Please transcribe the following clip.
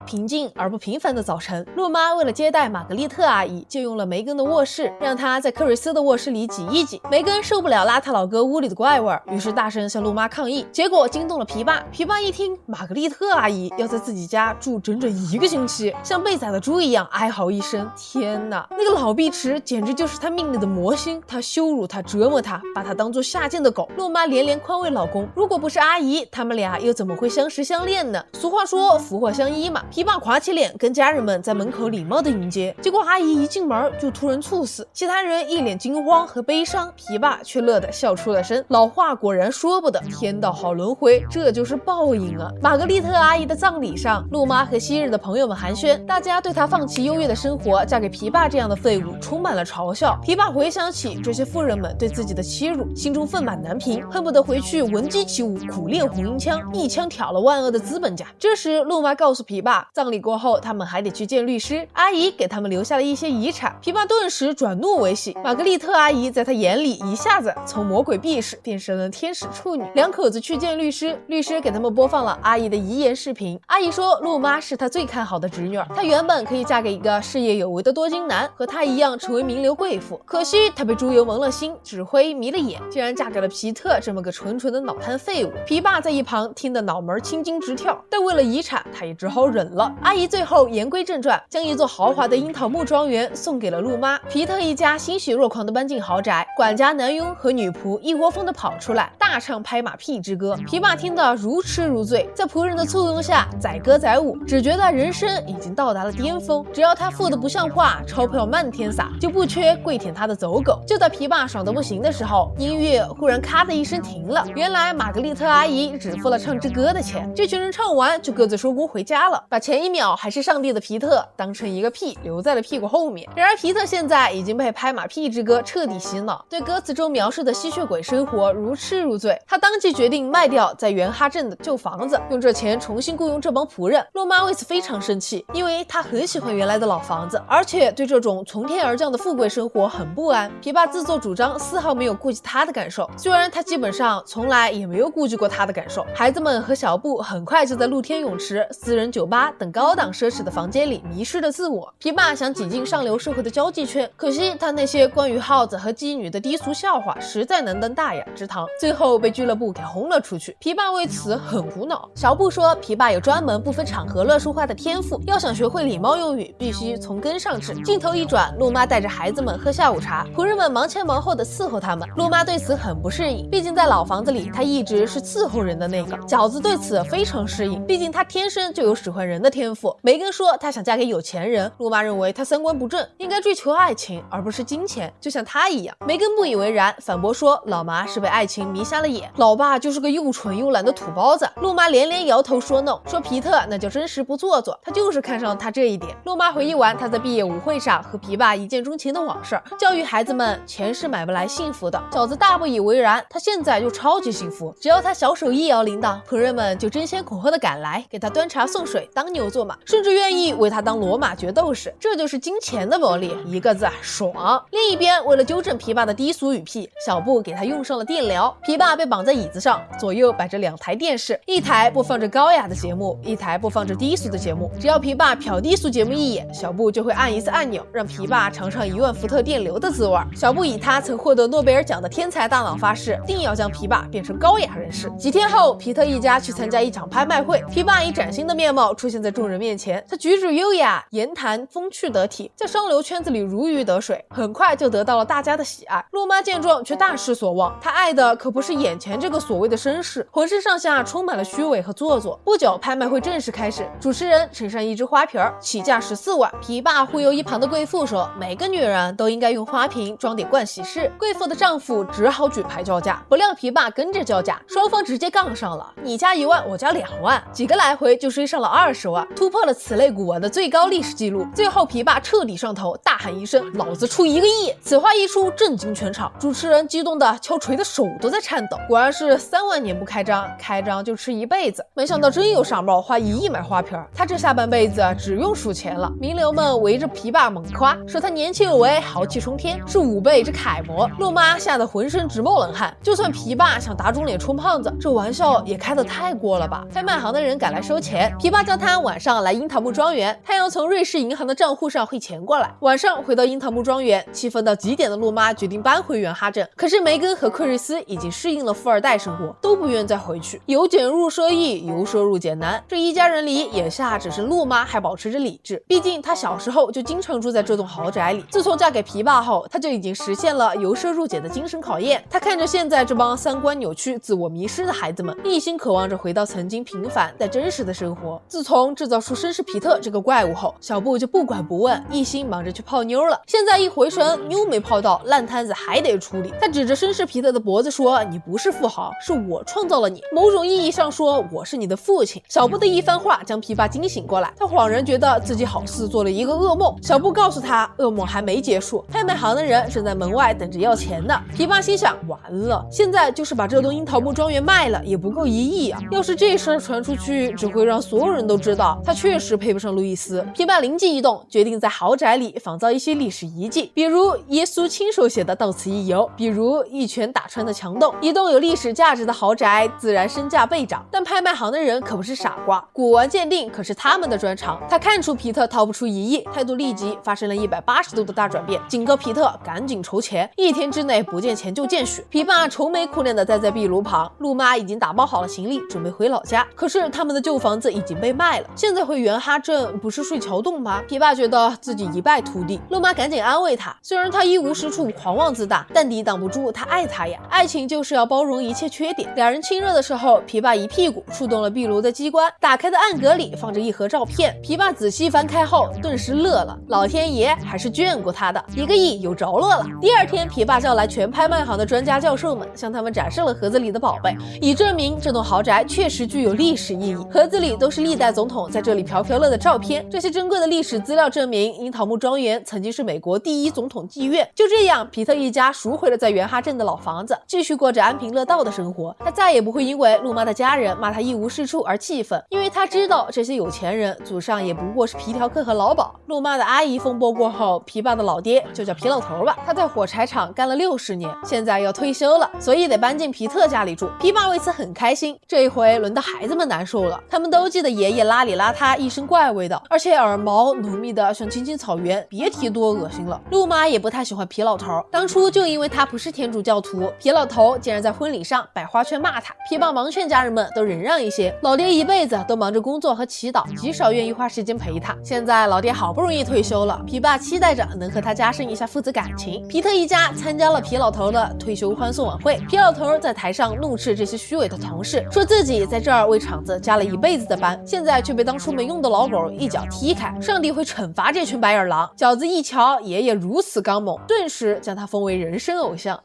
平静而不平凡的早晨，洛妈为了接待玛格丽特阿姨，借用了梅根的卧室，让她在克瑞斯的卧室里挤一挤。梅根受不了邋遢老哥屋里的怪味，于是大声向洛妈抗议，结果惊动了皮爸。皮爸一听玛格丽特阿姨要在自己家住整整1个星期，像被宰的猪一样哀嚎一声。天哪，那个老碧池简直就是他命里的魔星，他羞辱他，折磨他，把他当作下贱的狗。洛妈连连宽慰老公，如果不是阿姨，他们俩又怎么会相识相恋呢？俗话说福祸相依嘛。皮爸垮起脸跟家人们在门口礼貌的迎接，结果阿姨一进门就突然猝死，其他人一脸惊慌和悲伤，皮爸却乐得笑出了声。老话果然说不得，天道好轮回，这就是报应啊。玛格丽特阿姨的葬礼上，陆妈和昔日的朋友们寒暄，大家对她放弃优越的生活，嫁给皮爸这样的废物充满了嘲笑。皮爸回想起这些妇人们对自己的欺辱，心中愤满难平，恨不得回去闻鸡起舞，苦练红缨枪，一枪挑了万恶的资本家。这时陆妈告诉皮爸，葬礼过后他们还得去见律师，阿姨给他们留下了一些遗产。皮爸顿时转怒为喜，玛格丽特阿姨在他眼里一下子从魔鬼避世变成了天使处女。两口子去见律师，律师给他们播放了阿姨的遗言视频。阿姨说陆妈是她最看好的侄女儿，她原本可以嫁给一个事业有为的多金男，和她一样成为名流贵妇，可惜她被猪油蒙了心，指挥迷了眼，竟然嫁给了皮特这么个纯纯的脑瘫废物。皮爸在一旁听得脑门青筋直跳，但为了遗产他也只好忍了。阿姨最后言归正传，将一座豪华的樱桃木庄园送给了陆妈。皮特一家欣喜若狂地搬进豪宅，管家男佣和女仆一窝蜂地跑出来，大唱拍马屁之歌。皮爸听得如痴如醉，在仆人的簇拥下载歌载舞，只觉得人生已经到达了巅峰，只要他富得不像话，钞票漫天撒，就不缺跪舔他的走狗。就在皮爸爽得不行的时候，音乐忽然咔的一声停了，原来玛格丽特阿姨只付了唱支歌的钱。这群人唱完就各自收工回家了，把前一秒还是上帝的皮特当成一个屁留在了屁股后面。然而皮特现在已经被拍马屁之歌彻底洗脑，对歌词中描述的吸血鬼生活如痴如醉。他当即决定卖掉在元哈镇的旧房子，用这钱重新雇佣这帮仆人。陆妈为此非常生气，因为她很喜欢原来的老房子，而且对这种从天而降的富贵生活很不安。皮爸自作主张，丝毫没有顾及他的感受，虽然他基本上从来也没有顾及过他的感受。孩子们和小布很快就在露天泳池、私人酒吧等高档奢侈的房间里迷失了自我。皮爸想挤进上流社会的交际圈，可惜他那些关于耗子和妓女的低俗笑话实在难登大雅之堂，最后被俱乐部给轰了出去。皮爸为此很苦恼。小布说皮爸有专门不分场合乱说话的天赋，要想学会礼貌用语，必须从根上治。镜头一转，陆妈带着孩子们喝下午茶，仆人们忙前忙后的伺候他们。陆妈对此很不适应，毕竟在老房子里她一直是伺候人的那个。饺子对此非常适应，毕竟她天生就有使唤人的天赋。梅根说她想嫁给有钱人，陆妈认为她三观不正，应该追求爱情而不是金钱，就像她一样。梅根不以为然，反驳说老妈是被爱情迷瞎了眼，老爸就是个又蠢又懒的土包子。陆妈连连摇头说 no， 说皮特那叫真实不做作，他就是看上他这一点。陆妈回忆完她在毕业舞会上和皮爸一见钟情的往事，教育孩子们钱是买不来幸福的。饺子大不以为然，他现在就超级幸福，只要他小手一摇铃铛，仆人们就争先恐后的赶来给他端茶送水，当牛做马，甚至愿意为他当罗马决斗士。这就是金钱的魔力，一个字爽。另一边，为了纠正皮爸的低俗语癖，小布给他用上了电疗。皮爸被绑在椅子上，左右摆着2台电视，一台播放着高雅的节目，一台播放着低俗的节目。只要皮爸瞟低俗节目一眼，小布就会按一次按钮，让皮爸尝尝1万伏特电流的滋味。小布以他曾获得诺贝尔奖的天才大脑发誓，定要将皮爸变成高雅人士。几天后，皮特一家去参加一场拍卖会，皮爸以崭新的面貌出现在众人面前。他举止优雅，言谈风趣得体，在上流圈子里如鱼得水，很快就得到了大家的喜爱。陆妈见状却大失所望，她爱的可不是眼前这个所谓的绅士，浑身上下充满了虚伪和做作。不久，拍卖会正式开始，主持人呈上一只花瓶，起价14万。皮爸忽悠一旁的贵妇说，每个女人都应该用花瓶装点盥洗室。贵妇的丈夫只好举牌叫价，不料皮爸跟着叫价，双方直接杠上了，你加1万，我加2万，几个来回就追上了20万，突破了此类古玩的最高历史记录。最后皮爸彻底上头，大喊一声，老子出1个亿！此话一出，震惊全场，主持人激动的敲锤的手都在颤抖。果然是3万年不开张，开张就吃一辈子。没想到真有傻帽花1亿买花瓶，他这下半辈子只用数钱了。名流们围着皮爸猛夸，说他年轻有为，豪气冲天，是5辈之楷模。陆妈吓得浑身直冒冷汗，就算皮爸想打肿脸充胖子，这玩笑也开得太过了吧。拍卖行的人赶来收钱，皮爸将他餐晚上来樱桃木庄园，他要从瑞士银行的账户上汇钱过来。晚上回到樱桃木庄园，气愤到极点的露妈决定搬回元哈镇。可是梅根和克瑞斯已经适应了富二代生活，都不愿再回去。由俭入奢易，由奢入俭难。这一家人里，眼下只是露妈还保持着理智，毕竟她小时候就经常住在这栋豪宅里。自从嫁给皮爸后，她就已经实现了由奢入俭的精神考验。她看着现在这帮三观扭曲、自我迷失的孩子们，一心渴望着回到曾经平凡但真实的生活。自从制造出绅士皮特这个怪物后，小布就不管不问，一心忙着去泡妞了。现在一回神，妞没泡到，烂摊子还得处理。他指着绅士皮特的脖子说：“你不是富豪，是我创造了你。某种意义上说，我是你的父亲。”小布的一番话将皮爸惊醒过来，他恍然觉得自己好似做了一个噩梦。小布告诉他，噩梦还没结束，拍卖行的人正在门外等着要钱呢。皮爸心想，完了，现在就是把这栋樱桃木庄园卖了，也不够1亿啊！要是这事儿传出去，只会让所有人都知道他确实配不上路易斯。皮爸灵机一动，决定在豪宅里仿造一些历史遗迹，比如耶稣亲手写的到此一游，比如一拳打穿的墙洞。一栋有历史价值的豪宅，自然身价倍涨。但拍卖行的人可不是傻瓜，古玩鉴定可是他们的专长。他看出皮特掏不出1亿，态度立即发生了180度的大转变，警告皮特赶紧筹钱，1天之内不见钱就见血。皮爸愁眉苦脸的待在壁炉旁，陆妈已经打包好了行李，准备回老家。可是他们的旧房子已经被卖了，现在回元哈镇不是睡桥洞吗？皮爸觉得自己一败涂地。陆妈赶紧安慰他，虽然他一无是处，狂妄自大，但抵挡不住他爱他呀。爱情就是要包容一切缺点。两人亲热的时候，皮爸一屁股触动了壁炉的机关，打开的暗格里放着一盒照片。皮爸仔细翻开后，顿时乐了，老天爷还是眷顾他的，1个亿有着落了。第二天，皮爸叫来全拍卖行的专家教授们，向他们展示了盒子里的宝贝，以证明这栋豪宅确实具有历史意义。盒子里都是历代总统在这里飘飘乐的照片，这些珍贵的历史资料证明，樱桃木庄园曾经是美国第1总统妓院。就这样，皮特一家赎回了在元哈镇的老房子，继续过着安贫乐道的生活。他再也不会因为陆妈的家人骂他一无是处而气愤，因为他知道这些有钱人祖上也不过是皮条客和劳保。陆妈的阿姨风波过后，皮爸的老爹就叫皮老头吧，他在火柴厂干了60年，现在要退休了，所以得搬进皮特家里住。皮爸为此很开心。这一回轮到孩子们难受了，他们都记得爷爷邋里邋遢、一身怪味道，而且耳毛浓密的像青青草原，别提多恶心了。陆妈也不太喜欢皮老头，当初就因为他不是天主教徒，皮老头竟然在婚礼上摆花圈骂他。皮爸忙劝家人们都忍让一些，老爹一辈子都忙着工作和祈祷，极少愿意花时间陪他。现在老爹好不容易退休了，皮爸期待着能和他加深一下父子感情。皮特一家参加了皮老头的退休欢送晚会，皮老头在台上怒斥这些虚伪的同事，说自己在这儿为厂子加了一辈子的班，现在却被当初没用的老狗一脚踢开，上帝会惩罚这群白眼狼。饺子一瞧爷爷如此刚猛，顿时将他封为人生偶像。